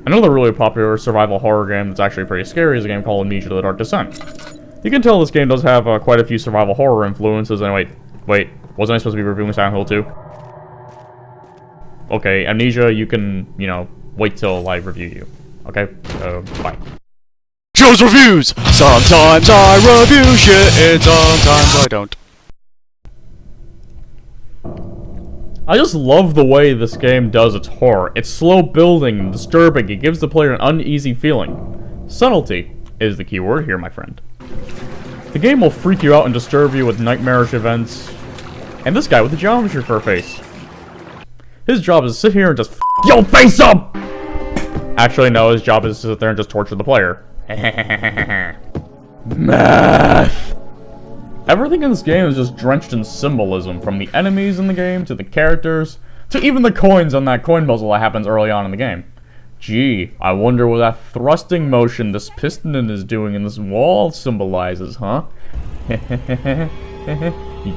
Another really popular survival horror game that's actually pretty scary is a game called Amnesia: The Dark Descent. You can tell this game does have quite a few survival horror influences, and wait, wasn't I supposed to be reviewing Silent Hill 2? Okay, Amnesia, you can, you know, wait till I review you. Okay? Bye. Joe's Reviews! Sometimes I review shit, sometimes I don't. I just love the way this game does its horror. It's slow building and disturbing. It gives the player an uneasy feeling. Subtlety is the key word here, my friend. The game will freak you out and disturb you with nightmarish events. And this guy with the geometry for a face. His job is to sit here and just yo face up! Actually, no, his job is to sit there and just torture the player. Math! Everything in this game is just drenched in symbolism, from the enemies in the game, to the characters, to even the coins on that coin puzzle that happens early on in the game. Gee, I wonder what that thrusting motion this piston is doing in this wall symbolizes, huh? You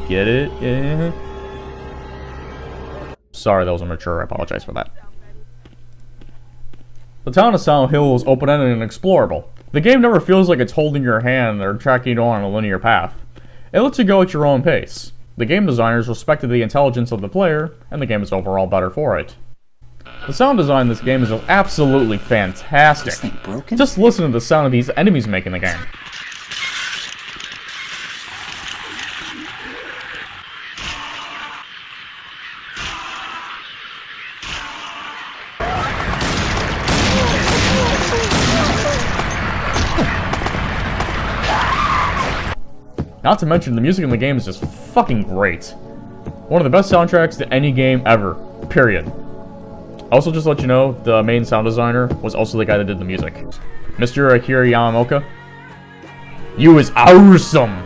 get it? Yeah. Sorry, that was immature, I apologize for that. The town of Silent Hill is open-ended and explorable. The game never feels like it's holding your hand or tracking you on a linear path. It lets you go at your own pace. The game designers respected the intelligence of the player, and the game is overall better for it. The sound design in this game is just absolutely fantastic. This thing broken? Just listen to the sound of these enemies make in the game. Not to mention, the music in the game is just fucking great. One of the best soundtracks to any game ever. Period. Also, just to let you know, the main sound designer was also the guy that did the music. Mr. Akira Yamamoto. You is awesome!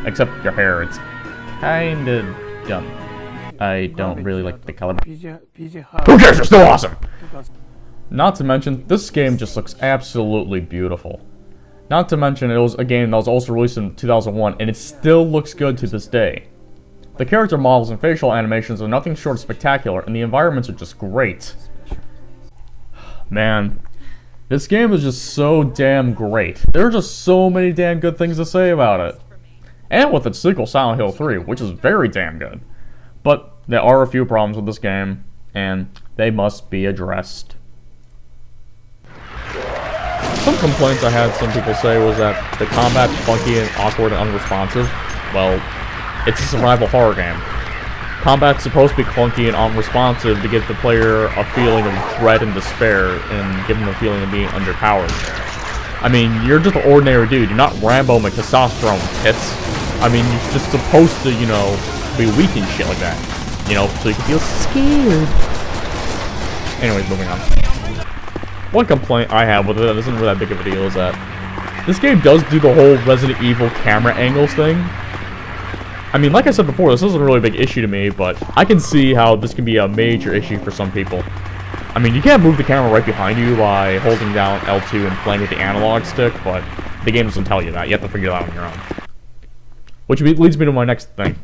Except your hair, it's kinda dumb. I don't really like the color. Who cares? You're still awesome! Not to mention, this game just looks absolutely beautiful. Not to mention, it was a game that was also released in 2001, and it still looks good to this day. The character models and facial animations are nothing short of spectacular, and the environments are just great. Man, this game is just so damn great. There are just so many damn good things to say about it. And with its sequel, Silent Hill 3, which is very damn good. But there are a few problems with this game, and they must be addressed. Some complaints I had some people say was that the combat's funky and awkward and unresponsive. Well, it's a survival horror game. Combat's supposed to be clunky and unresponsive to give the player a feeling of dread and despair, and give them a feeling of being underpowered. I mean, you're just an ordinary dude, you're not Rambo with testosterone tits. I mean, you're just supposed to, you know, be weak and shit like that. You know, so you can feel scared. Anyways, moving on. One complaint I have with it that isn't really that big of a deal is that this game does do the whole Resident Evil camera angles thing. I mean, like I said before, this isn't a really big issue to me, but I can see how this can be a major issue for some people. I mean, you can't move the camera right behind you by holding down L2 and playing with the analog stick, but the game doesn't tell you that. You have to figure that out on your own. Which leads me to my next thing.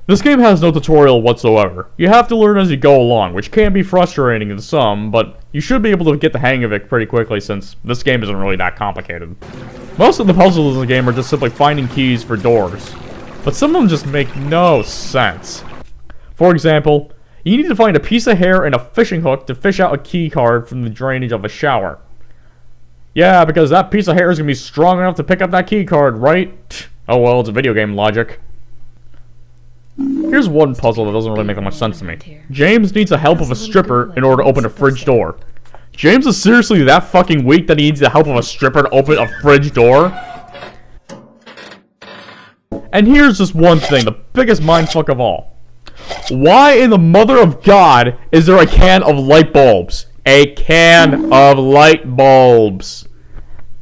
This game has no tutorial whatsoever. You have to learn as you go along, which can be frustrating to some, but you should be able to get the hang of it pretty quickly since this game isn't really that complicated. Most of the puzzles in the game are just simply finding keys for doors, but some of them just make no sense. For example, you need to find a piece of hair and a fishing hook to fish out a key card from the drainage of a shower. Yeah, because that piece of hair is going to be strong enough to pick up that key card, right? Oh well, it's a video game logic. Here's one puzzle that doesn't really make that much sense to me. James needs the help of a stripper in order to open a fridge door. James is seriously that fucking weak that he needs the help of a stripper to open a fridge door? And here's just one thing, the biggest mindfuck of all. Why in the mother of God is there a can of light bulbs? A can of light bulbs.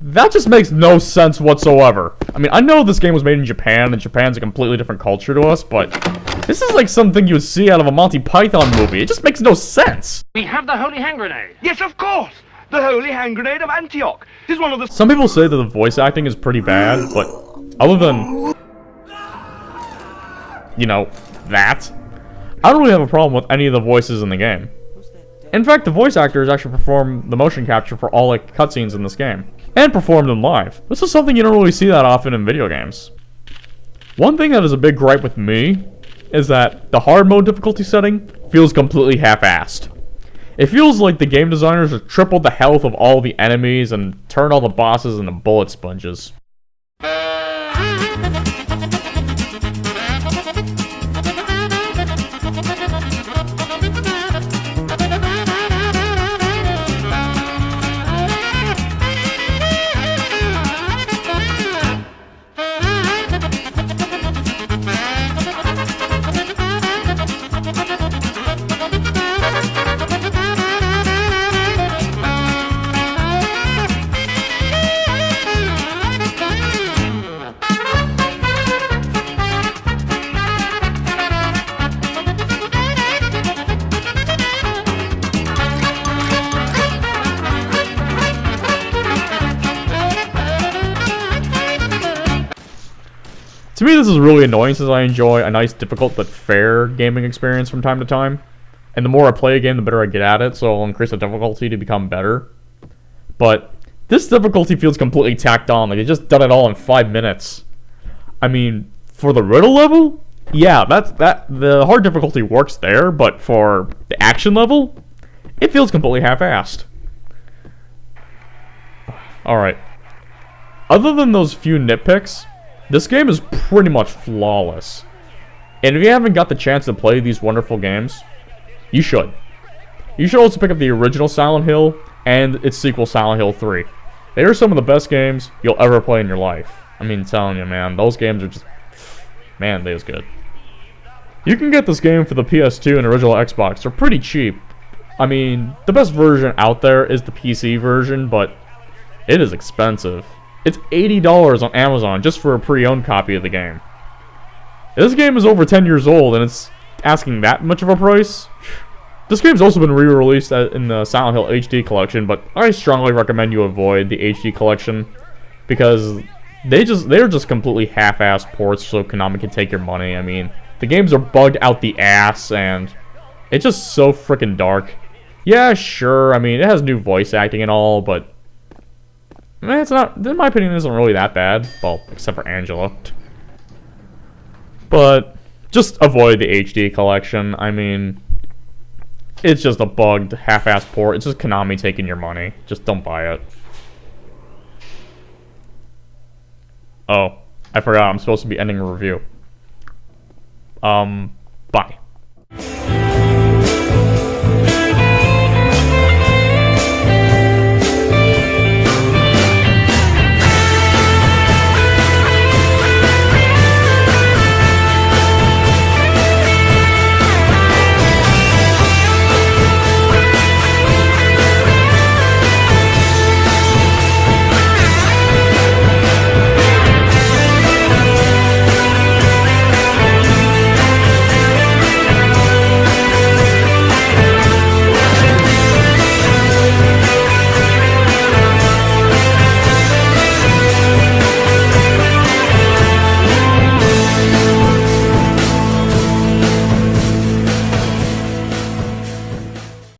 That just makes no sense whatsoever. I mean, I know this game was made in Japan, and Japan's a completely different culture to us, but this is like something you would see out of a Monty Python movie. It just makes no sense. We have the holy hand grenade. Yes, of course. The holy hand grenade of Antioch is one of the... Some people say that the voice acting is pretty bad, but other than... you know, that. I don't really have a problem with any of the voices in the game. In fact, the voice actors actually perform the motion capture for all like cutscenes in this game, and perform them live. This is something you don't really see that often in video games. One thing that is a big gripe with me is that the hard mode difficulty setting feels completely half-assed. It feels like the game designers have tripled the health of all the enemies and turned all the bosses into bullet sponges. To me, this is really annoying since I enjoy a nice, difficult, but fair gaming experience from time to time. And the more I play a game, the better I get at it, so I'll increase the difficulty to become better. But this difficulty feels completely tacked on, like they just done it all in 5 minutes. I mean, for the riddle level, yeah, the hard difficulty works there, but for the action level, it feels completely half-assed. Alright. Other than those few nitpicks, this game is pretty much flawless. And if you haven't got the chance to play these wonderful games, you should. You should also pick up the original Silent Hill and its sequel Silent Hill 3. They are some of the best games you'll ever play in your life. I mean, telling you, man, those games are just... Man, they is good. You can get this game for the PS2 and original Xbox. They're pretty cheap. I mean, the best version out there is the PC version, but it is expensive. It's $80 on Amazon just for a pre-owned copy of the game. This game is over 10 years old and it's asking that much of a price? This game's also been re-released in the Silent Hill HD collection, but I strongly recommend you avoid the HD collection because they're just completely half-assed ports so Konami can take your money. I mean, the games are bugged out the ass and it's just so freaking dark. Yeah, sure, I mean, it has new voice acting and all, but it's not, in my opinion, it isn't really that bad. Well, except for Angela. But just avoid the HD collection. I mean, it's just a bugged, half-assed port. It's just Konami taking your money. Just don't buy it. Oh, I forgot. I'm supposed to be ending a review. Bye.